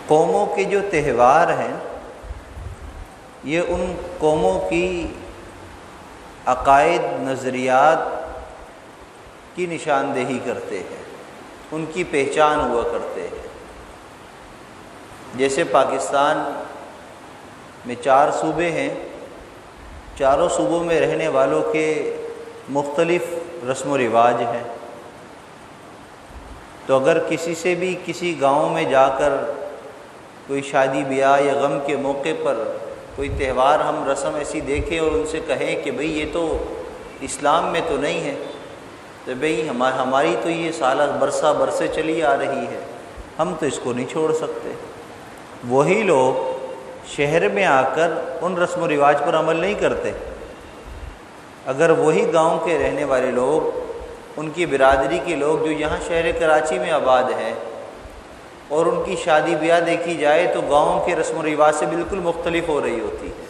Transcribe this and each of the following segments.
قوموں کے جو تہوار ہیں یہ ان قوموں کی عقائد، نظریات کی نشاندہی کرتے ہیں، ان کی پہچان ہوا کرتے ہیں۔ جیسے پاکستان میں 4 صوبے ہیں، چاروں صوبوں میں رہنے والوں کے مختلف رسم و رواج ہیں، تو اگر کسی سے بھی کسی گاؤں میں جا کر کوئی شادی بیاہ یا غم کے موقع پر کوئی تہوار ہم رسم ایسی دیکھیں اور ان سے کہیں کہ بھئی یہ تو اسلام میں تو نہیں ہے، تو بھئی ہماری تو یہ سالہ برسے چلی آ رہی ہے، ہم تو اس کو نہیں چھوڑ سکتے۔ وہی لوگ شہر میں آ کر ان رسم و رواج پر عمل نہیں کرتے۔ اگر وہی گاؤں کے رہنے والے لوگ، ان کی برادری کے لوگ جو یہاں شہر کراچی میں آباد ہیں، اور ان کی شادی بیاہ دیکھی جائے تو گاؤں کے رسم و رواج سے بالکل مختلف ہو رہی ہوتی ہے،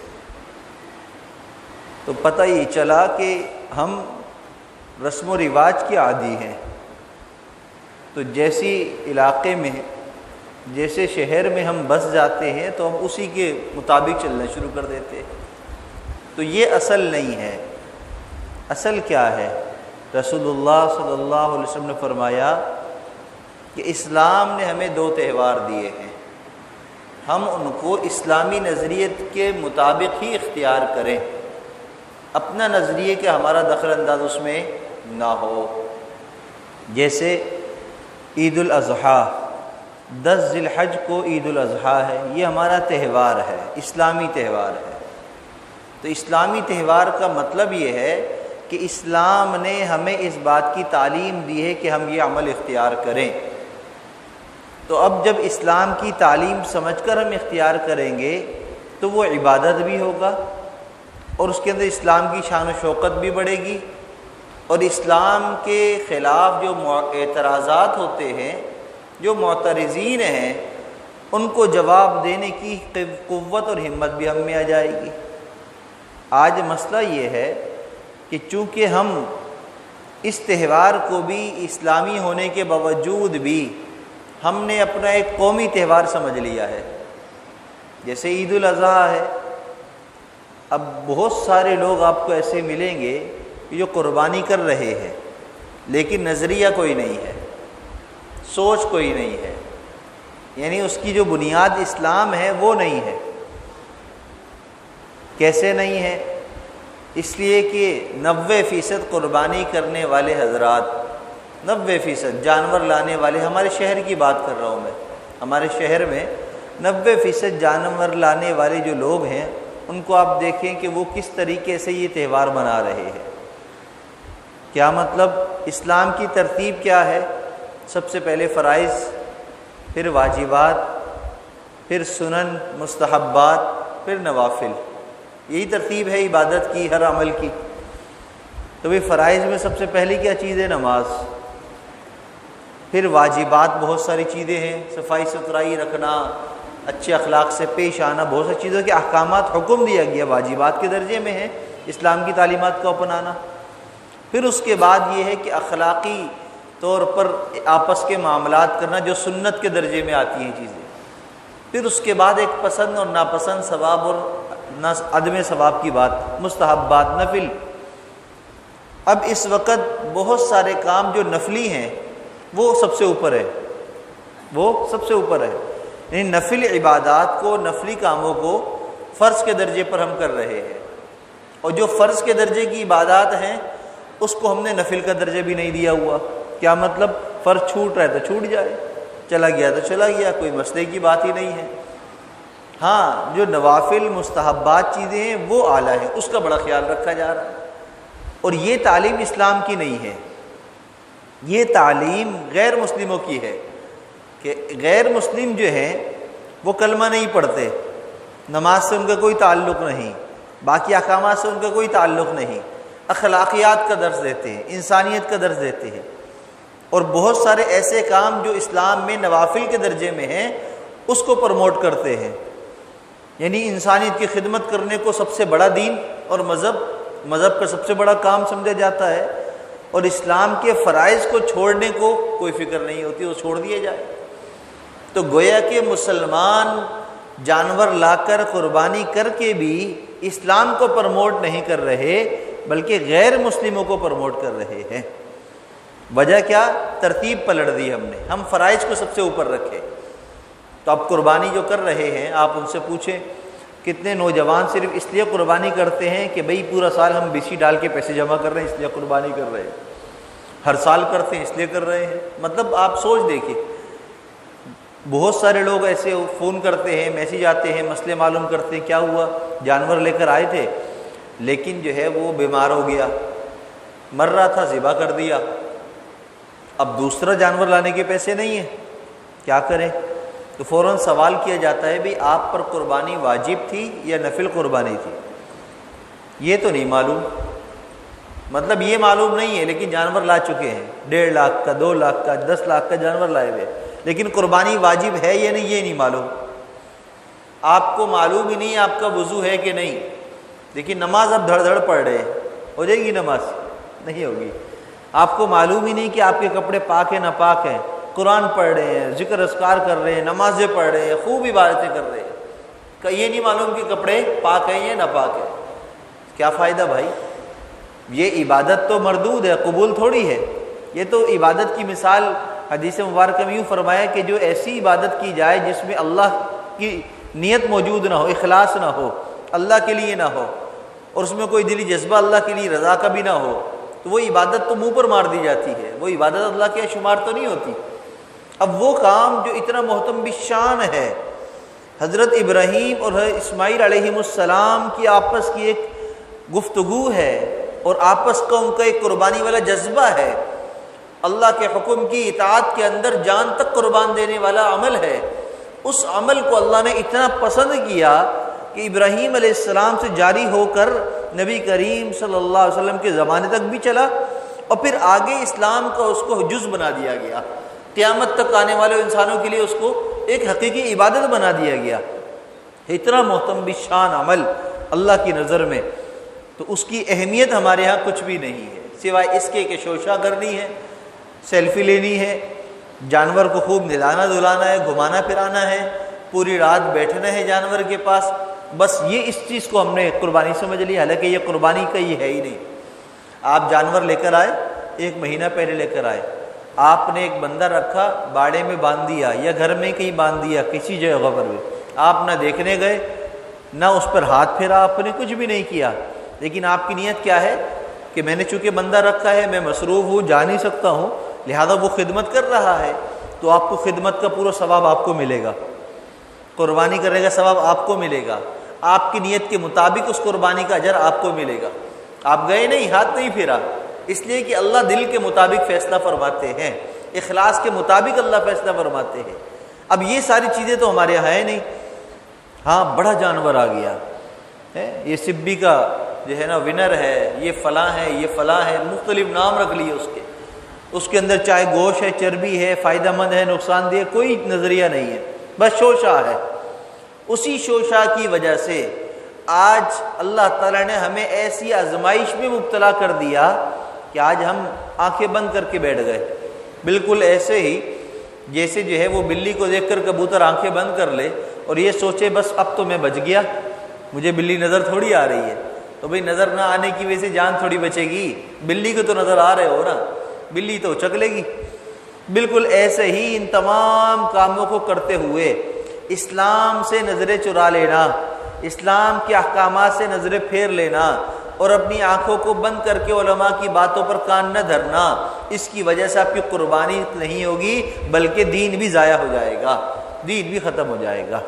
تو پتہ یہ چلا کہ ہم رسم و رواج کے عادی ہیں۔ تو جیسی علاقے میں، جیسے شہر میں ہم بس جاتے ہیں تو ہم اسی کے مطابق چلنا شروع کر دیتے ہیں، تو یہ اصل نہیں ہے۔ اصل کیا ہے؟ رسول اللہ صلی اللہ علیہ وسلم نے فرمایا کہ اسلام نے ہمیں 2 تہوار دیے ہیں، ہم ان کو اسلامی نظریت کے مطابق ہی اختیار کریں، اپنا نظریے کہ ہمارا دخل انداز اس میں نہ ہو۔ جیسے عید الاضحیٰ، 10 ذی الحج کو عید الاضحیٰ ہے، یہ ہمارا تہوار ہے، اسلامی تہوار ہے۔ تو اسلامی تہوار کا مطلب یہ ہے کہ اسلام نے ہمیں اس بات کی تعلیم دی ہے کہ ہم یہ عمل اختیار کریں، تو اب جب اسلام کی تعلیم سمجھ کر ہم اختیار کریں گے تو وہ عبادت بھی ہوگا، اور اس کے اندر اسلام کی شان و شوکت بھی بڑھے گی، اور اسلام کے خلاف جو اعتراضات ہوتے ہیں، جو معترضین ہیں، ان کو جواب دینے کی قوت اور ہمت بھی ہم میں آ جائے گی۔ آج مسئلہ یہ ہے کہ چونکہ ہم اس تہوار کو بھی اسلامی ہونے کے باوجود بھی ہم نے اپنا ایک قومی تہوار سمجھ لیا ہے، جیسے عید الاضحیٰ ہے۔ اب بہت سارے لوگ آپ کو ایسے ملیں گے جو قربانی کر رہے ہیں، لیکن نظریہ کوئی نہیں ہے، سوچ کوئی نہیں ہے، یعنی اس کی جو بنیاد اسلام ہے وہ نہیں ہے۔ کیسے نہیں ہے؟ اس لیے کہ 90% قربانی کرنے والے حضرات، 90% جانور لانے والے، ہمارے شہر کی بات کر رہا ہوں میں، ہمارے شہر میں 90% جانور لانے والے جو لوگ ہیں، ان کو آپ دیکھیں کہ وہ کس طریقے سے یہ تہوار منا رہے ہیں۔ کیا مطلب؟ اسلام کی ترتیب کیا ہے؟ سب سے پہلے فرائض، پھر واجبات، پھر سنن، مستحبات، پھر نوافل، یہی ترتیب ہے عبادت کی، ہر عمل کی۔ تو بھی فرائض میں سب سے پہلی کیا چیز ہے؟ نماز۔ پھر واجبات بہت ساری چیزیں ہیں، صفائی ستھرائی رکھنا، اچھے اخلاق سے پیش آنا، بہت ساری چیزوں کے احکامات، حکم دیا گیا، واجبات کے درجے میں ہیں، اسلام کی تعلیمات کو اپنانا۔ پھر اس کے بعد یہ ہے کہ اخلاقی طور پر آپس کے معاملات کرنا، جو سنت کے درجے میں آتی ہیں چیزیں۔ پھر اس کے بعد ایک پسند اور ناپسند، ثواب اور عدم ثواب کی بات، مستحبات، نفل۔ اب اس وقت بہت سارے کام جو نفلی ہیں وہ سب سے اوپر ہے، وہ سب سے اوپر ہے، یعنی نفل عبادات کو، نفلی کاموں کو فرض کے درجے پر ہم کر رہے ہیں، اور جو فرض کے درجے کی عبادات ہیں اس کو ہم نے نفل کا درجہ بھی نہیں دیا ہوا۔ کیا مطلب؟ فرض چھوٹ رہا ہے تو چھوٹ جائے، چلا گیا تو چلا گیا، کوئی مسئلے کی بات ہی نہیں ہے۔ ہاں، جو نوافل، مستحبات چیزیں ہیں وہ اعلیٰ ہیں، اس کا بڑا خیال رکھا جا رہا ہے، اور یہ تعلیم اسلام کی نہیں ہے، یہ تعلیم غیر مسلموں کی ہے، کہ غیر مسلم جو ہیں وہ کلمہ نہیں پڑھتے، نماز سے ان کا کوئی تعلق نہیں، باقی احکامات سے ان کا کوئی تعلق نہیں، اخلاقیات کا درس دیتے ہیں، انسانیت کا درس دیتے ہیں، اور بہت سارے ایسے کام جو اسلام میں نوافل کے درجے میں ہیں اس کو پروموٹ کرتے ہیں، یعنی انسانیت کی خدمت کرنے کو سب سے بڑا دین اور مذہب کا سب سے بڑا کام سمجھا جاتا ہے، اور اسلام کے فرائض کو چھوڑنے کو کوئی فکر نہیں ہوتی، وہ چھوڑ دیا جائے۔ تو گویا کہ مسلمان جانور لا کر قربانی کر کے بھی اسلام کو پروموٹ نہیں کر رہے بلکہ غیر مسلموں کو پروموٹ کر رہے ہیں۔ وجہ کیا؟ ترتیب پلٹ دی ہم نے، ہم فرائض کو سب سے اوپر رکھے۔ تو اب قربانی جو کر رہے ہیں آپ ان سے پوچھیں، کتنے نوجوان صرف اس لیے قربانی کرتے ہیں کہ بھئی پورا سال ہم BC ڈال کے پیسے جمع کر رہے ہیں اس لیے قربانی کر رہے ہیں، ہر سال کرتے ہیں اس لیے کر رہے ہیں۔ مطلب آپ سوچ دیکھیں، بہت سارے لوگ ایسے فون کرتے ہیں، میسیج آتے ہیں، مسئلے معلوم کرتے ہیں، کیا ہوا؟ جانور لے کر آئے تھے لیکن جو ہے وہ بیمار ہو گیا، مر رہا تھا، ذبح کر دیا، اب دوسرا جانور لانے کے پیسے نہیں ہیں، کیا کریں؟ تو فوراً سوال کیا جاتا ہے بھئی آپ پر قربانی واجب تھی یا نفل قربانی تھی؟ یہ تو نہیں معلوم، مطلب یہ معلوم نہیں ہے لیکن جانور لا چکے ہیں، 1.5 لاکھ کا، 2 لاکھ کا، 10 لاکھ کا جانور لائے ہوئے، لیکن قربانی واجب ہے یا نہیں یہ نہیں معلوم۔ آپ کو معلوم ہی نہیں آپ کا وضو ہے کہ نہیں، لیکن نماز اب دھڑ دھڑ پڑھ رہے ہیں، ہو جائے گی نماز؟ نہیں ہوگی۔ آپ کو معلوم ہی نہیں کہ آپ کے کپڑے پاک ہیں ناپاک ہیں، قرآن پڑھ رہے ہیں، ذکر اذکار کر رہے ہیں، نمازیں پڑھ رہے ہیں، خوب عبادتیں کر رہے ہیں، یہ نہیں معلوم کہ کپڑے پاک ہیں یا ناپاک ہیں، کیا فائدہ بھائی؟ یہ عبادت تو مردود ہے، قبول تھوڑی ہے۔ یہ تو عبادت کی مثال حدیث مبارکہ میں یوں فرمایا کہ جو ایسی عبادت کی جائے جس میں اللہ کی نیت موجود نہ ہو، اخلاص نہ ہو، اللہ کے لیے نہ ہو، اور اس میں کوئی دلی جذبہ اللہ کے لیے رضا کا بھی نہ ہو، تو وہ عبادت تو منہ پر مار دی جاتی ہے، وہ عبادت اللہ کے شمار تو نہیں ہوتی۔ اب وہ کام جو اتنا محتم بالشان ہے، حضرت ابراہیم اور حضرت اسماعیل علیہ السلام کی آپس کی ایک گفتگو ہے اور آپس کا ان کا ایک قربانی والا جذبہ ہے، اللہ کے حکم کی اطاعت کے اندر جان تک قربان دینے والا عمل ہے، اس عمل کو اللہ نے اتنا پسند کیا کہ ابراہیم علیہ السلام سے جاری ہو کر نبی کریم صلی اللہ علیہ وسلم کے زمانے تک بھی چلا، اور پھر آگے اسلام کا اس کو جز بنا دیا گیا، قیامت تک آنے والے انسانوں کے لیے اس کو ایک حقیقی عبادت بنا دیا گیا۔ اتنا محتم بالشان عمل اللہ کی نظر میں، تو اس کی اہمیت ہمارے ہاں کچھ بھی نہیں ہے سوائے اس کے کہ شوشہ کرنی ہے، سیلفی لینی ہے، جانور کو خوب نہلانا دھلانا ہے، گھمانا پھرانا ہے، پوری رات بیٹھنا ہے جانور کے پاس، بس یہ اس چیز کو ہم نے قربانی سمجھ لی، حالانکہ یہ قربانی کا یہ ہے ہی نہیں۔ آپ جانور لے کر آئے، 1 مہینہ پہلے لے کر آئے، آپ نے ایک بندہ رکھا، باڑے میں باندھ دیا یا گھر میں کہیں باندھ دیا کسی جگہ پر بھی، آپ نہ دیکھنے گئے نہ اس پر ہاتھ پھیرا، آپ نے کچھ بھی نہیں کیا، لیکن آپ کی نیت کیا ہے کہ میں نے چونکہ بندہ رکھا ہے، میں مصروف ہوں، جا نہیں سکتا ہوں، لہذا وہ خدمت کر رہا ہے، تو آپ کو خدمت کا پورا ثواب آپ کو ملے گا، قربانی کرنے کا ثواب آپ کو ملے گا، آپ کی نیت کے مطابق اس قربانی کا اجر آپ کو ملے گا۔ آپ گئے نہیں، ہاتھ نہیں پھیرا، اس لیے کہ اللہ دل کے مطابق فیصلہ فرماتے ہیں، اخلاص کے مطابق اللہ فیصلہ فرماتے ہیں۔ اب یہ ساری چیزیں تو ہمارے یہاں ہے نہیں۔ ہاں بڑا جانور آ گیا ہے، یہ سبی کا جو ہے نا ونر ہے، یہ فلاں ہے، یہ فلاں ہے، مختلف نام رکھ لیے اس کے اندر چاہے گوشت ہے، چربی ہے، فائدہ مند ہے، نقصان دہ، کوئی نظریہ نہیں ہے، بس شوشہ ہے۔ اسی شوشہ کی وجہ سے آج اللہ تعالیٰ نے ہمیں ایسی آزمائش میں مبتلا کر دیا کہ آج ہم آنکھیں بند کر کے بیٹھ گئے، بالکل ایسے ہی جیسے جو ہے وہ بلی کو دیکھ کر کبوتر آنکھیں بند کر لے اور یہ سوچے بس اب تو میں بچ گیا، مجھے بلی نظر تھوڑی آ رہی ہے، تو بھئی نظر نہ آنے کی وجہ سے جان تھوڑی بچے گی، بلی کو تو نظر آ رہے ہو نا، بلی تو چک لے گی۔ بالکل ایسے ہی ان تمام کاموں کو کرتے ہوئے اسلام سے نظریں چرا لینا، اسلام کے احکامات سے نظریں پھیر لینا اور اپنی آنکھوں کو بند کر کے علماء کی باتوں پر کان نہ دھرنا، اس کی وجہ سے آپ کی قربانی نہیں ہوگی بلکہ دین بھی ضائع ہو جائے گا، دین بھی ختم ہو جائے گا۔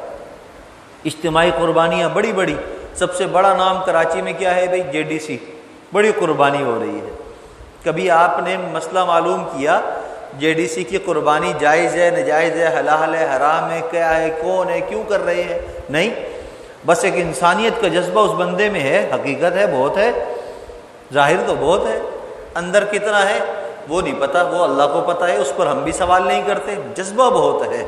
اجتماعی قربانیاں بڑی بڑی، سب سے بڑا نام کراچی میں کیا ہے بھئی JDC، بڑی قربانی ہو رہی ہے۔ کبھی آپ نے مسئلہ معلوم کیا JDC کی قربانی جائز ہے، ناجائز ہے، حلال ہے، حرام ہے، کیا ہے، کون ہے، کیوں کر رہے ہیں؟ نہیں، بس ایک انسانیت کا جذبہ اس بندے میں ہے، حقیقت ہے بہت ہے، ظاہر تو بہت ہے، اندر کتنا ہے وہ نہیں پتہ، وہ اللہ کو پتہ ہے، اس پر ہم بھی سوال نہیں کرتے، جذبہ بہت ہے،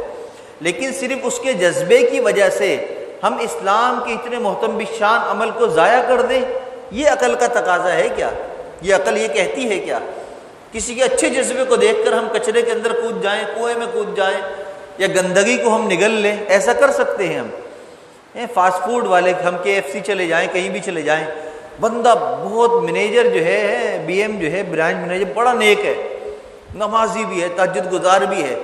لیکن صرف اس کے جذبے کی وجہ سے ہم اسلام کے اتنے محتم بالشان عمل کو ضائع کر دیں، یہ عقل کا تقاضا ہے کیا؟ یہ عقل یہ کہتی ہے کیا؟ کسی کے اچھے جذبے کو دیکھ کر ہم کچرے کے اندر کود جائیں، کنویں میں کود جائیں، یا گندگی کو ہم نگل لیں، ایسا کر سکتے ہیں ہم۔ فاسٹ فوڈ والے، ہم KFC چلے جائیں، کہیں بھی چلے جائیں، بندہ بہت مینیجر جو ہے BM جو ہے برانچ مینیجر بڑا نیک ہے، نمازی بھی ہے، تہجد گزار بھی ہے،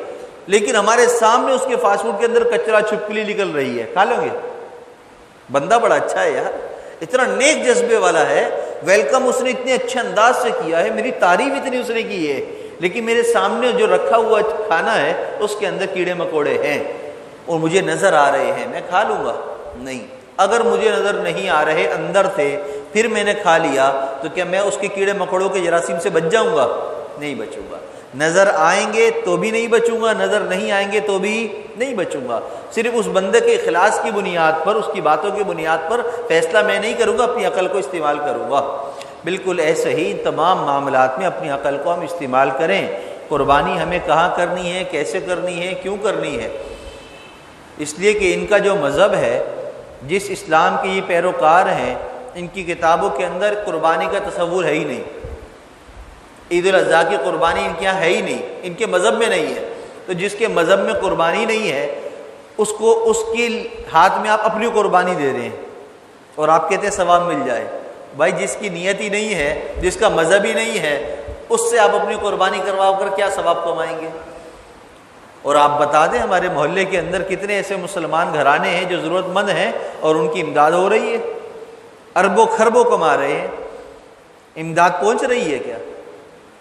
لیکن ہمارے سامنے اس کے فاسٹ فوڈ کے اندر کچرا چھپکلی نکل رہی ہے، کھا لو گے؟ بندہ بڑا اچھا ہے یار، اتنا نیک جذبے والا ہے، ویلکم اس نے اتنے اچھے انداز سے کیا ہے، میری تعریف اتنی اس نے کی ہے، لیکن میرے سامنے جو رکھا ہوا کھانا ہے اس کے اندر کیڑے مکوڑے ہیں اور مجھے نظر آ رہے ہیں، میں کھا لوں گا؟ نہیں۔ اگر مجھے نظر نہیں آ رہے اندر سے، پھر میں نے کھا لیا، تو کیا میں اس کے کیڑے مکوڑوں کے جراثیم سے بچ جاؤں گا؟ نہیں بچوں گا۔ نظر آئیں گے تو بھی نہیں بچوں گا، نظر نہیں آئیں گے تو بھی نہیں بچوں گا۔ صرف اس بندے کے اخلاص کی بنیاد پر، اس کی باتوں کی بنیاد پر فیصلہ میں نہیں کروں گا، اپنی عقل کو استعمال کروں گا۔ بالکل ایسے ہی تمام معاملات میں اپنی عقل کو ہم استعمال کریں۔ قربانی ہمیں کہاں کرنی ہے، کیسے کرنی ہے، کیوں کرنی ہے؟ اس لیے کہ ان کا جو مذہب ہے، جس اسلام کے یہ پیروکار ہیں، ان کی کتابوں کے اندر قربانی کا تصور ہے ہی نہیں۔ عید الاضحیٰ کی قربانی ان کے یہاں ہے ہی نہیں، ان کے مذہب میں نہیں ہے۔ تو جس کے مذہب میں قربانی نہیں ہے، اس کو اس کے ہاتھ میں آپ اپنی قربانی دے رہے ہیں اور آپ کہتے ہیں ثواب مل جائے۔ بھائی جس کی نیت ہی نہیں ہے، جس کا مذہب ہی نہیں ہے، اس سے آپ اپنی قربانی کروا کر کیا ثواب کمائیں گے؟ اور آپ بتا دیں ہمارے محلے کے اندر کتنے ایسے مسلمان گھرانے ہیں جو ضرورت مند ہیں اور ان کی امداد ہو رہی ہے، اربوں خربوں کما رہے ہیں، امداد پہنچ رہی ہے کیا؟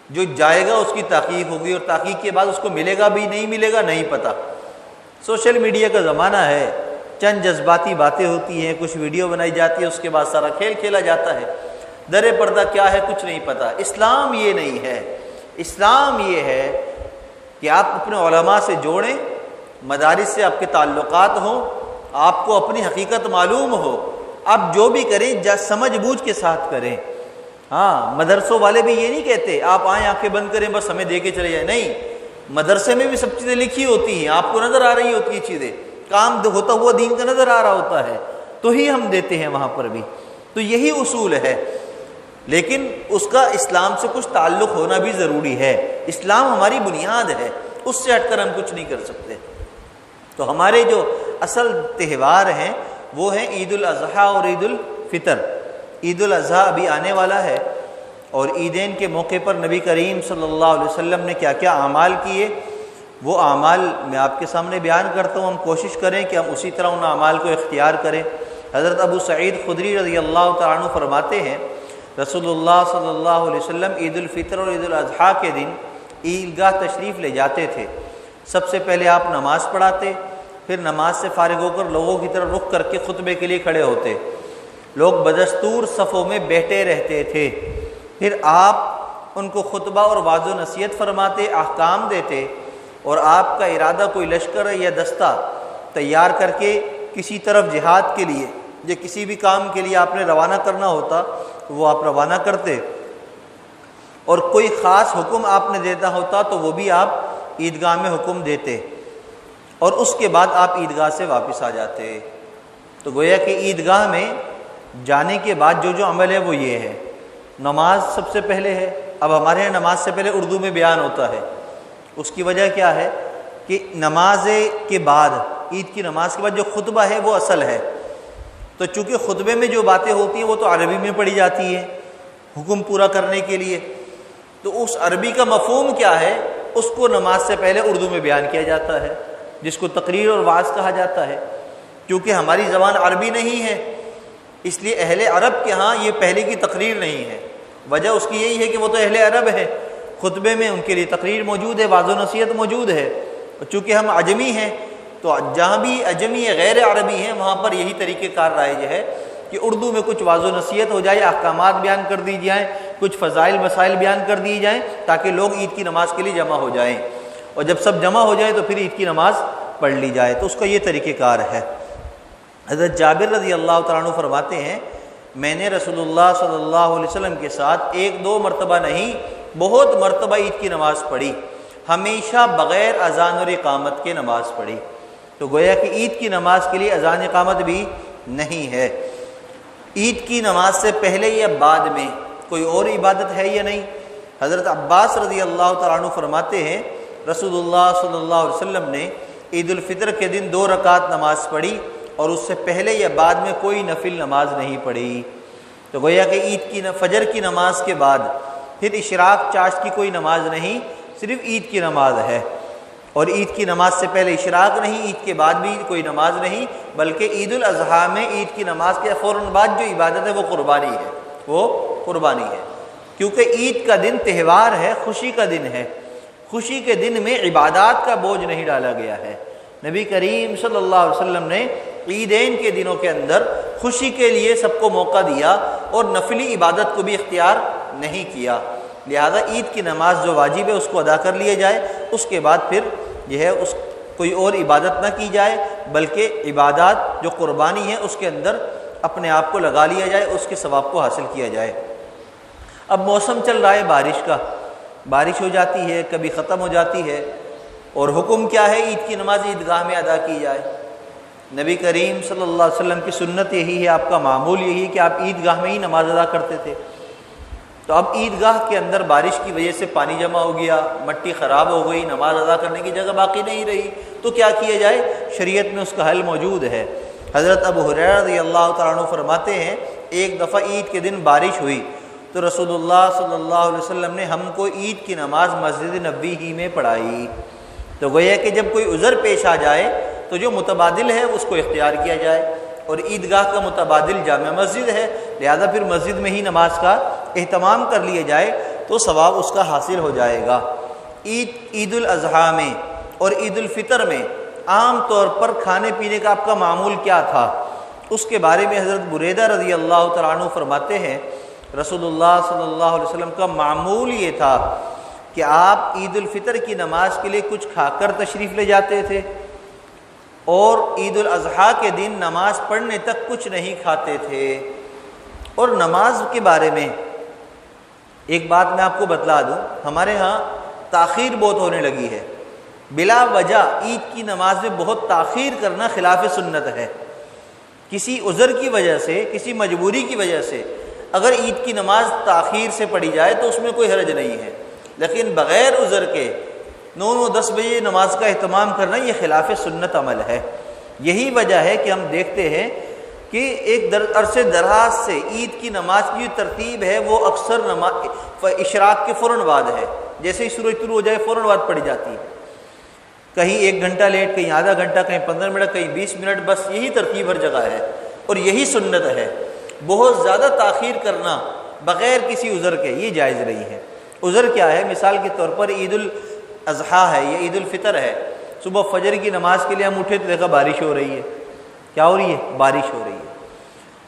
جو جائے گا اس کی تحقیق ہوگی اور تحقیق کے بعد اس کو ملے گا بھی نہیں ملے گا نہیں پتہ۔ سوشل میڈیا کا زمانہ ہے، چند جذباتی باتیں ہوتی ہیں، کچھ ویڈیو بنائی جاتی ہے، اس کے بعد سارا کھیل کھیلا جاتا ہے، در پردہ کیا ہے کچھ نہیں پتہ۔ اسلام یہ نہیں ہے، اسلام یہ ہے کہ آپ اپنے علماء سے جوڑیں، مدارس سے آپ کے تعلقات ہوں، آپ کو اپنی حقیقت معلوم ہو، آپ جو بھی کریں سمجھ بوجھ کے ساتھ کریں۔ ہاں، مدرسوں والے بھی یہ نہیں کہتے آپ آئیں آنکھیں بند کریں بس ہمیں دے کے چلے جائیں، نہیں، مدرسے میں بھی سب چیزیں لکھی ہوتی ہیں، آپ کو نظر آ رہی ہوتی ہیں چیزیں، کام ہوتا ہوا دین کا نظر آ رہا ہوتا ہے، تو ہی ہم دیتے ہیں وہاں پر بھی۔ تو یہی اصول ہے، لیکن اس کا اسلام سے کچھ تعلق ہونا بھی ضروری ہے۔ اسلام ہماری بنیاد ہے، اس سے ہٹ کر ہم کچھ نہیں کر سکتے۔ تو ہمارے جو اصل تہوار ہیں وہ ہیں عید الاضحیٰ اور عید الفطر۔ عید الاضحیٰ ابھی آنے والا ہے، اور عیدین کے موقع پر نبی کریم صلی اللہ علیہ وسلم نے کیا کیا اعمال کیے، وہ اعمال میں آپ کے سامنے بیان کرتا ہوں۔ ہم کوشش کریں کہ ہم اسی طرح ان اعمال کو اختیار کریں۔ حضرت ابو سعید خدری رضی اللہ تعالیٰ عنہ فرماتے ہیں رسول اللہ صلی اللہ علیہ وسلم عید الفطر اور عید الاضحیٰ کے دن عیدگاہ تشریف لے جاتے تھے۔ سب سے پہلے آپ نماز پڑھاتے، پھر نماز سے فارغ ہو کر لوگوں کی طرف رخ کر کے خطبے کے لیے کھڑے ہوتے، لوگ بدستور صفوں میں بیٹھے رہتے تھے، پھر آپ ان کو خطبہ اور واعظ و نصیحت فرماتے، احکام دیتے، اور آپ کا ارادہ کوئی لشکر یا دستہ تیار کر کے کسی طرف جہاد کے لیے یا کسی بھی کام کے لیے آپ نے روانہ کرنا ہوتا وہ آپ روانہ کرتے، اور کوئی خاص حکم آپ نے دیتا ہوتا تو وہ بھی آپ عیدگاہ میں حکم دیتے، اور اس کے بعد آپ عیدگاہ سے واپس آ جاتے۔ تو گویا کہ عیدگاہ میں جانے کے بعد جو جو عمل ہے وہ یہ ہے، نماز سب سے پہلے ہے۔ اب ہمارے یہاں نماز سے پہلے اردو میں بیان ہوتا ہے، اس کی وجہ کیا ہے کہ نماز کے بعد، عید کی نماز کے بعد جو خطبہ ہے وہ اصل ہے، تو چونکہ خطبے میں جو باتیں ہوتی ہیں وہ تو عربی میں پڑھی جاتی ہے حکم پورا کرنے کے لیے، تو اس عربی کا مفہوم کیا ہے اس کو نماز سے پہلے اردو میں بیان کیا جاتا ہے، جس کو تقریر اور وعظ کہا جاتا ہے۔ کیونکہ ہماری زبان عربی نہیں ہے، اس لیے اہل عرب کے ہاں یہ پہلے کی تقریر نہیں ہے۔ وجہ اس کی یہی ہے کہ وہ تو اہل عرب ہے، خطبے میں ان کے لیے تقریر موجود ہے، وعظ و نصیحت موجود ہے، اور چونکہ ہم عجمی ہیں تو جہاں بھی عجمی غیر عربی ہیں وہاں پر یہی طریقہ کار رائج ہے کہ اردو میں کچھ واضح و نصیحت ہو جائے، احکامات بیان کر دی جائیں، کچھ فضائل مسائل بیان کر دی جائیں تاکہ لوگ عید کی نماز کے لیے جمع ہو جائیں، اور جب سب جمع ہو جائیں تو پھر عید کی نماز پڑھ لی جائے۔ تو اس کا یہ طریقہ کار ہے۔ حضرت جابر رضی اللہ تعالیٰ عنہ فرماتے ہیں میں نے رسول اللہ صلی اللہ علیہ وسلم کے ساتھ ایک دو مرتبہ نہیں بہت مرتبہ عید کی نماز پڑھی، ہمیشہ بغیر اذان اور اقامت کے نماز پڑھی۔ تو گویا کہ عید کی نماز کے لیے اذان اقامت بھی نہیں ہے۔ عید کی نماز سے پہلے یا بعد میں کوئی اور عبادت ہے یا نہیں؟ حضرت عباس رضی اللہ تعالیٰ عنہ فرماتے ہیں رسول اللہ صلی اللہ علیہ وسلم نے عید الفطر کے دن 2 رکعت نماز پڑھی اور اس سے پہلے یا بعد میں کوئی نفل نماز نہیں پڑھی۔ تو گویا کہ عید کی فجر کی نماز کے بعد پھر اشراق چاشت کی کوئی نماز نہیں، صرف عید کی نماز ہے، اور عید کی نماز سے پہلے اشراق نہیں، عید کے بعد بھی کوئی نماز نہیں، بلکہ عید الاضحیٰ میں عید کی نماز کے فوراً بعد جو عبادت ہے وہ قربانی ہے، وہ قربانی ہے، کیونکہ عید کا دن تہوار ہے، خوشی کا دن ہے۔ خوشی کے دن میں عبادات کا بوجھ نہیں ڈالا گیا ہے۔ نبی کریم صلی اللہ علیہ وسلم نے عیدین کے دنوں کے اندر خوشی کے لیے سب کو موقع دیا اور نفلی عبادت کو بھی اختیار نہیں کیا، لہذا عید کی نماز جو واجب ہے اس کو ادا کر لیا جائے، اس کے بعد پھر یہ ہے اس کوئی اور عبادت نہ کی جائے، بلکہ عبادات جو قربانی ہے اس کے اندر اپنے آپ کو لگا لیا جائے، اس کے ثواب کو حاصل کیا جائے۔ اب موسم چل رہا ہے بارش کا، بارش ہو جاتی ہے، کبھی ختم ہو جاتی ہے، اور حکم کیا ہے؟ عید کی نماز عیدگاہ میں ادا کی جائے۔ نبی کریم صلی اللہ علیہ وسلم کی سنت یہی ہے، آپ کا معمول یہی ہے کہ آپ عیدگاہ میں ہی نماز ادا کرتے تھے۔ تو اب عیدگاہ کے اندر بارش کی وجہ سے پانی جمع ہو گیا، مٹی خراب ہو گئی، نماز ادا کرنے کی جگہ باقی نہیں رہی، تو کیا کیا جائے؟ شریعت میں اس کا حل موجود ہے۔ حضرت ابو ہریرہ رضی اللہ تعالیٰ عنہ فرماتے ہیں ایک دفعہ عید کے دن بارش ہوئی تو رسول اللہ صلی اللہ علیہ وسلم نے ہم کو عید کی نماز مسجد نبوی ہی میں پڑھائی۔ تو گویا کہ جب کوئی عذر پیش آ جائے تو جو متبادل ہے اس کو اختیار کیا جائے، اور عیدگاہ کا متبادل جامع مسجد ہے، لہذا پھر مسجد میں ہی نماز کا اہتمام کر لیا جائے تو ثواب اس کا حاصل ہو جائے گا۔ عید الاضحیٰ میں اور عید الفطر میں عام طور پر کھانے پینے کا آپ کا معمول کیا تھا؟ اس کے بارے میں حضرت بریدہ رضی اللہ تعالیٰ عنہ فرماتے ہیں رسول اللہ صلی اللہ علیہ وسلم کا معمول یہ تھا کہ آپ عید الفطر کی نماز کے لیے کچھ کھا کر تشریف لے جاتے تھے، اور عید الاضحیٰ کے دن نماز پڑھنے تک کچھ نہیں کھاتے تھے۔ اور نماز کے بارے میں ایک بات میں آپ کو بتلا دوں، ہمارے ہاں تاخیر بہت ہونے لگی ہے، بلا وجہ عید کی نماز میں بہت تاخیر کرنا خلاف سنت ہے۔ کسی عذر کی وجہ سے، کسی مجبوری کی وجہ سے اگر عید کی نماز تاخیر سے پڑھی جائے تو اس میں کوئی حرج نہیں ہے، لیکن بغیر عذر کے 9-10 بجے نماز کا اہتمام کرنا یہ خلاف سنت عمل ہے۔ یہی وجہ ہے کہ ہم دیکھتے ہیں کہ ایک عرصے دراز سے عید کی نماز کی جو ترتیب ہے وہ اکثر اشراق کے فوراً بعد ہے، جیسے ہی سورج طلوع ہو جائے فوراً بعد پڑھی جاتی ہے، کہیں 1 گھنٹہ لیٹ، کہیں آدھا گھنٹہ، کہیں 15 منٹ، کہیں 20 منٹ، بس یہی ترتیب ہر جگہ ہے اور یہی سنت ہے۔ بہت زیادہ تاخیر کرنا بغیر کسی عذر کے یہ جائز نہیں ہے۔ عذر کیا ہے؟ مثال کے طور پر عید الاضحیٰ ہے یا عید الفطر ہے، صبح فجر کی نماز کے لیے ہم اٹھے تو دیکھا بارش ہو رہی ہے۔ کیا ہو رہی ہے؟ بارش ہو رہی ہے،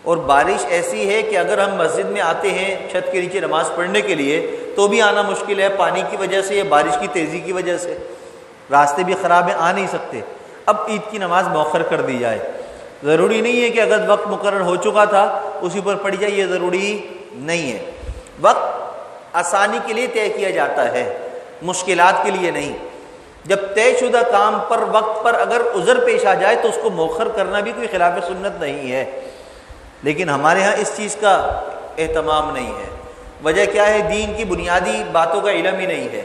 اور بارش ایسی ہے کہ اگر ہم مسجد میں آتے ہیں چھت کے نیچے نماز پڑھنے کے لیے تو بھی آنا مشکل ہے، پانی کی وجہ سے یا بارش کی تیزی کی وجہ سے، راستے بھی خراب ہیں، آ نہیں سکتے۔ اب عید کی نماز مؤخر کر دی جائے، ضروری نہیں ہے کہ اگر وقت مقرر ہو چکا تھا اسی پر پڑھی جائے، یہ ضروری نہیں ہے۔ وقت آسانی کے لیے طے کیا جاتا ہے، مشکلات کے لیے نہیں۔ جب طے شدہ کام پر وقت پر اگر عذر پیش آ جائے تو اس کو مؤخر کرنا بھی کوئی خلاف سنت نہیں ہے، لیکن ہمارے ہاں اس چیز کا اہتمام نہیں ہے۔ وجہ کیا ہے؟ دین کی بنیادی باتوں کا علم ہی نہیں ہے۔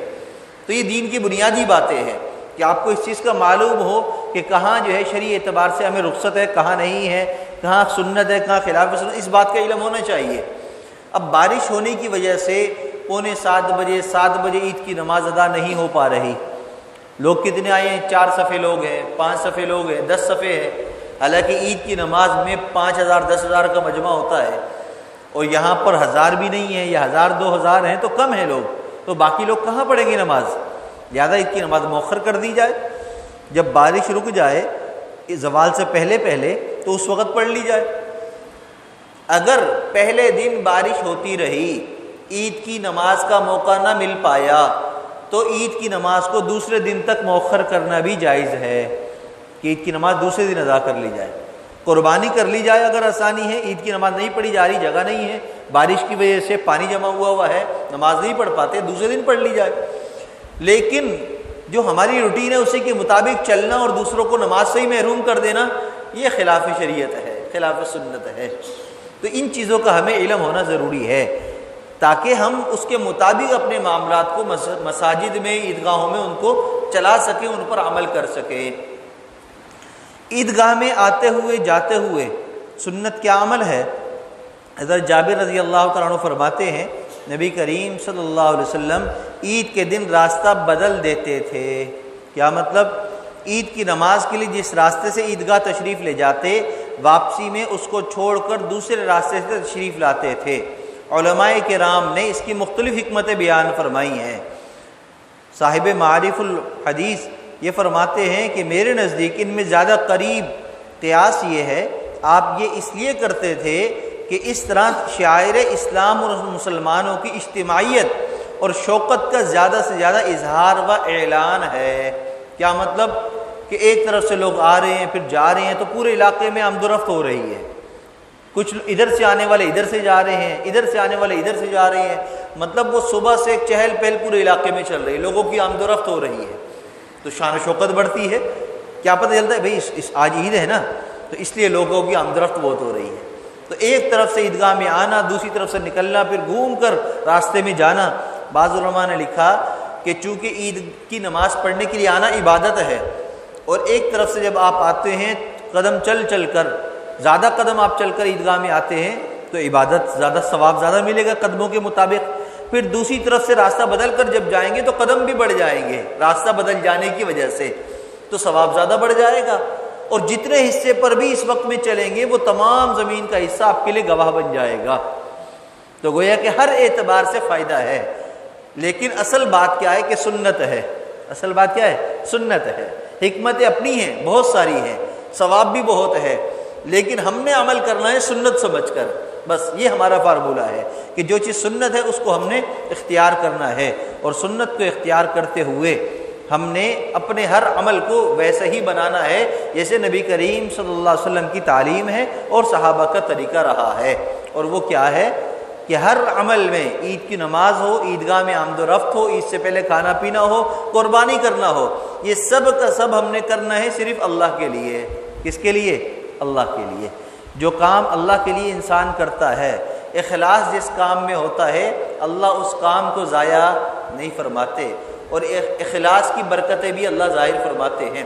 تو یہ دین کی بنیادی باتیں ہیں کہ آپ کو اس چیز کا معلوم ہو کہ کہاں جو ہے شرعی اعتبار سے ہمیں رخصت ہے، کہاں نہیں ہے، کہاں سنت ہے، کہاں خلاف سنت، اس بات کا علم ہونا چاہیے۔ اب بارش ہونے کی وجہ سے 6:45 7 بجے عید کی نماز ادا نہیں ہو پا رہی۔ لوگ کتنے آئے ہیں؟ 4 صفحے لوگ ہیں، 5 صفحے لوگ ہیں، 10 صفحے ہیں، حالانکہ عید کی نماز میں 5000 10,000 کا مجمع ہوتا ہے، اور یہاں پر 1000 بھی نہیں ہے، یا 1000 2000 ہیں تو کم ہیں لوگ، تو باقی لوگ کہاں پڑھیں گے نماز؟ لہٰذا عید کی نماز مؤخر کر دی جائے، جب بارش رک جائے زوال سے پہلے تو اس وقت پڑھ لی جائے۔ اگر پہلے دن بارش ہوتی رہی، عید کی نماز کا موقع نہ مل پایا تو عید کی نماز کو دوسرے دن تک مؤخر کرنا بھی جائز ہے کہ عید کی نماز دوسرے دن ادا کر لی جائے، قربانی کر لی جائے اگر آسانی ہے، عید کی نماز نہیں پڑھی جا رہی، جگہ نہیں ہے، بارش کی وجہ سے پانی جمع ہوا ہے، نماز نہیں پڑھ پاتے، دوسرے دن پڑھ لی جائے۔ لیکن جو ہماری روٹین ہے اسی کے مطابق چلنا اور دوسروں کو نماز سے ہی محروم کر دینا، یہ خلاف شریعت ہے، خلاف سنت ہے۔ تو ان چیزوں کا ہمیں علم ہونا ضروری ہے تاکہ ہم اس کے مطابق اپنے معاملات کو مساجد میں، عیدگاہوں میں ان کو چلا سکیں، ان پر عمل کر سکیں۔ عیدگاہ میں آتے ہوئے جاتے ہوئے سنت کیا عمل ہے؟ حضرت جابر رضی اللہ تعالیٰ عنہ فرماتے ہیں نبی کریم صلی اللہ علیہ وسلم عید کے دن راستہ بدل دیتے تھے۔ کیا مطلب؟ عید کی نماز کے لیے جس راستے سے عیدگاہ تشریف لے جاتے، واپسی میں اس کو چھوڑ کر دوسرے راستے سے تشریف لاتے تھے۔ علماء کرام نے اس کی مختلف حکمتیں بیان فرمائی ہیں۔ صاحب معارف الحدیث یہ فرماتے ہیں کہ میرے نزدیک ان میں زیادہ قریب قیاس یہ ہے، آپ یہ اس لیے کرتے تھے کہ اس طرح شعائر اسلام اور مسلمانوں کی اجتماعیت اور شوقت کا زیادہ سے زیادہ اظہار و اعلان ہے۔ کیا مطلب؟ کہ ایک طرف سے لوگ آ رہے ہیں پھر جا رہے ہیں تو پورے علاقے میں آمد و رفت ہو رہی ہے، کچھ ادھر سے آنے والے ادھر سے جا رہے ہیں، ادھر سے آنے والے ادھر سے جا رہے ہیں، مطلب وہ صبح سے ایک چہل پہل پورے علاقے میں چل رہی ہے، لوگوں کی آمد و رفت ہو رہی ہے، تو شان و شوقت بڑھتی ہے۔ کیا پتہ چلتا ہے بھئی آج عید ہے نا، تو اس لیے لوگوں کی آمد و رفت بہت ہو رہی ہے، تو ایک طرف سے عیدگاہ میں آنا، دوسری طرف سے نکلنا، پھر گھوم کر راستے میں جانا۔ بعض علماء نے لکھا کہ چونکہ عید کی نماز پڑھنے کے لیے آنا عبادت ہے، اور ایک طرف سے جب آپ آتے ہیں قدم چل چل کر، زیادہ قدم آپ چل کر عیدگاہ میں آتے ہیں تو عبادت زیادہ، ثواب زیادہ ملے گا قدموں کے مطابق۔ پھر دوسری طرف سے راستہ بدل کر جب جائیں گے تو قدم بھی بڑھ جائیں گے راستہ بدل جانے کی وجہ سے، تو ثواب زیادہ بڑھ جائے گا، اور جتنے حصے پر بھی اس وقت میں چلیں گے وہ تمام زمین کا حصہ آپ کے لیے گواہ بن جائے گا۔ تو گویا کہ ہر اعتبار سے فائدہ ہے، لیکن اصل بات کیا ہے کہ سنت ہے۔ اصل بات کیا ہے؟ سنت ہے۔ حکمتیں اپنی ہیں، بہت ساری ہیں، ثواب بھی بہت ہے، لیکن ہم نے عمل کرنا ہے سنت سمجھ کر، بس یہ ہمارا فارمولہ ہے کہ جو چیز سنت ہے اس کو ہم نے اختیار کرنا ہے، اور سنت کو اختیار کرتے ہوئے ہم نے اپنے ہر عمل کو ویسا ہی بنانا ہے جیسے نبی کریم صلی اللہ علیہ وسلم کی تعلیم ہے اور صحابہ کا طریقہ رہا ہے۔ اور وہ کیا ہے کہ ہر عمل میں، عید کی نماز ہو، عیدگاہ میں آمد و رفت ہو، عید سے پہلے کھانا پینا ہو، قربانی کرنا ہو، یہ سب کا سب ہم نے کرنا ہے صرف اللہ کے لیے۔ کس کے لیے؟ اللہ کے لیے۔ جو کام اللہ کے لیے انسان کرتا ہے، اخلاص جس کام میں ہوتا ہے، اللہ اس کام کو ضائع نہیں فرماتے، اور اخلاص کی برکتیں بھی اللہ ظاہر فرماتے ہیں۔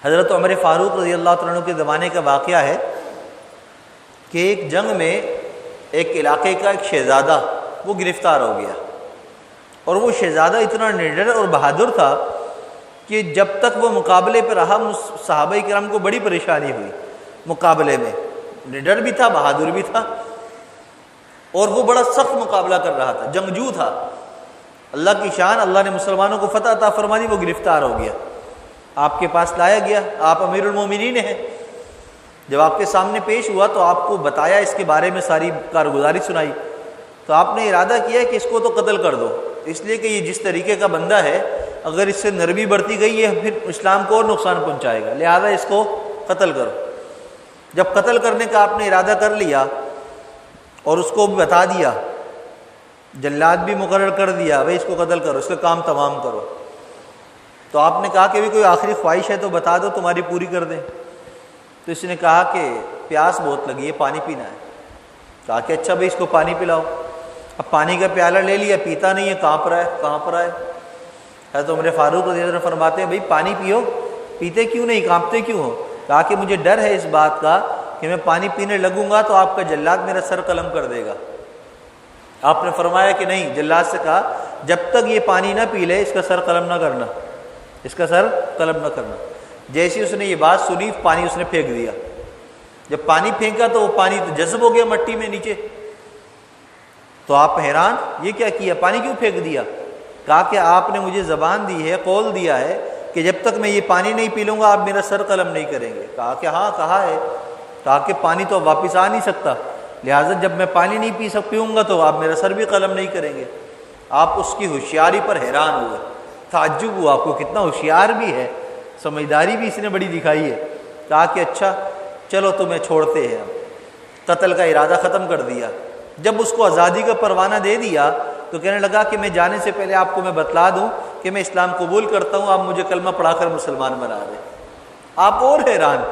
حضرت عمر فاروق رضی اللہ تعالیٰ عنہ کے زمانے کا واقعہ ہے کہ ایک جنگ میں ایک علاقے کا ایک شہزادہ وہ گرفتار ہو گیا، اور وہ شہزادہ اتنا نڈر اور بہادر تھا کہ جب تک وہ مقابلے پہ رہا صحابہ کرام کو بڑی پریشانی ہوئی۔ مقابلے میں نڈر بھی تھا، بہادر بھی تھا، اور وہ بڑا سخت مقابلہ کر رہا تھا، جنگجو تھا۔ اللہ کی شان، اللہ نے مسلمانوں کو فتح عطا فرما دی، وہ گرفتار ہو گیا، آپ کے پاس لایا گیا، آپ امیر المومنین ہیں۔ جب آپ کے سامنے پیش ہوا تو آپ کو بتایا، اس کے بارے میں ساری کارگزاری سنائی، تو آپ نے ارادہ کیا کہ اس کو تو قتل کر دو، اس لیے کہ یہ جس طریقے کا بندہ ہے، اگر اس سے نرمی بڑھتی گئی ہے پھر اسلام کو اور نقصان پہنچائے گا، لہذا اس کو قتل کرو۔ جب قتل کرنے کا آپ نے ارادہ کر لیا اور اس کو بھی بتا دیا، جلاد بھی مقرر کر دیا، بھائی اس کو قتل کرو، اس کا کام تمام کرو، تو آپ نے کہا کہ بھی کوئی آخری خواہش ہے تو بتا دو، تمہاری پوری کر دیں۔ تو اس نے کہا کہ پیاس بہت لگی ہے، پانی پینا ہے۔ کہا کہ اچھا بھائی اس کو پانی پلاؤ۔ اب پانی کا پیالہ لے لیا، پیتا نہیں ہے، کہاں پر ہے۔ حضرت عمر فاروق رضی اللہ عنہ فرماتے ہیں بھائی پانی پیو، پیتے کیوں نہیں، کانپتے کیوں ہو؟ کہا کہ مجھے ڈر ہے اس بات کا کہ میں پانی پینے لگوں گا تو آپ کا جلاد میرا سر قلم کر دے گا۔ آپ نے فرمایا کہ نہیں، جلاد سے کہا جب تک یہ پانی نہ پی لے اس کا سر قلم نہ کرنا، اس کا سر قلم نہ کرنا۔ جیسے اس نے یہ بات سنی، پانی اس نے پھینک دیا۔ جب پانی پھینکا تو وہ پانی تو جذب ہو گیا مٹی میں نیچے۔ تو آپ حیران، یہ کیا کیا، پانی کیوں پھینک دیا؟ کہا کہ آپ نے مجھے زبان دی ہے، قول دیا ہے کہ جب تک میں یہ پانی نہیں پی لوں گا آپ میرا سر قلم نہیں کریں گے۔ کہا کہ ہاں کہا ہے۔ کہا کہ پانی تو واپس آ نہیں سکتا، لہٰذا جب میں پانی نہیں پیوں گا تو آپ میرا سر بھی قلم نہیں کریں گے۔ آپ اس کی ہوشیاری پر حیران ہوئے، تعجب ہوا آپ کو، کتنا ہوشیار بھی ہے، سمجھداری بھی اس نے بڑی دکھائی ہے۔ کہا کہ اچھا چلو تمہیں چھوڑتے ہیں۔ قتل کا ارادہ ختم کر دیا۔ جب اس کو آزادی کا پروانہ دے دیا تو کہنے لگا کہ میں جانے سے پہلے آپ کو میں بتلا دوں کہ میں اسلام قبول کرتا ہوں، آپ مجھے کلمہ پڑھا کر مسلمان بنا دیں۔ آپ اور حیران،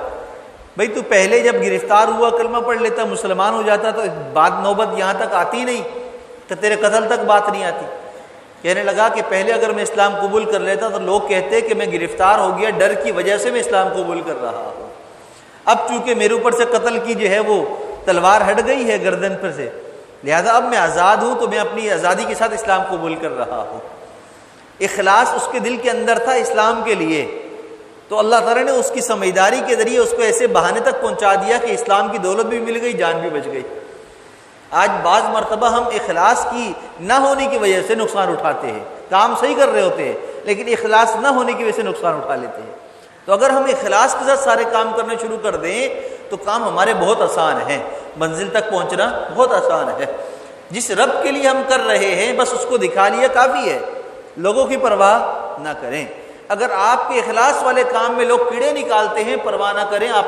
بھئی تو پہلے جب گرفتار ہوا کلمہ پڑھ لیتا، مسلمان ہو جاتا تو بات نوبت یہاں تک آتی نہیں، تو تیرے قتل تک بات نہیں آتی۔ کہنے لگا کہ پہلے اگر میں اسلام قبول کر لیتا تو لوگ کہتے کہ میں گرفتار ہو گیا، ڈر کی وجہ سے میں اسلام قبول کر رہا ہوں، اب چونکہ میرے اوپر سے قتل کی جو ہے وہ تلوار ہٹ گئی ہے گردن پر سے، لہذا اب میں آزاد ہوں تو میں اپنی آزادی کے ساتھ اسلام قبول کر رہا ہوں۔ اخلاص اس کے دل کے اندر تھا اسلام کے لیے، تو اللہ تعالیٰ نے اس کی سمجھداری کے ذریعے اس کو ایسے بہانے تک پہنچا دیا کہ اسلام کی دولت بھی مل گئی، جان بھی بچ گئی۔ آج بعض مرتبہ ہم اخلاص کی نہ ہونے کی وجہ سے نقصان اٹھاتے ہیں، کام صحیح کر رہے ہوتے ہیں لیکن اخلاص نہ ہونے کی وجہ سے نقصان اٹھا لیتے ہیں۔ تو اگر ہم اخلاص کے ساتھ سارے کام کرنے شروع کر دیں تو کام ہمارے بہت آسان ہیں، منزل تک پہنچنا بہت آسان ہے۔ جس رب کے لیے ہم کر رہے ہیں بس اس کو دکھا لیا کافی ہے، لوگوں کی پرواہ نہ کریں۔ اگر آپ کے اخلاص والے کام میں لوگ کیڑے نکالتے ہیں، پرواہ نہ کریں، آپ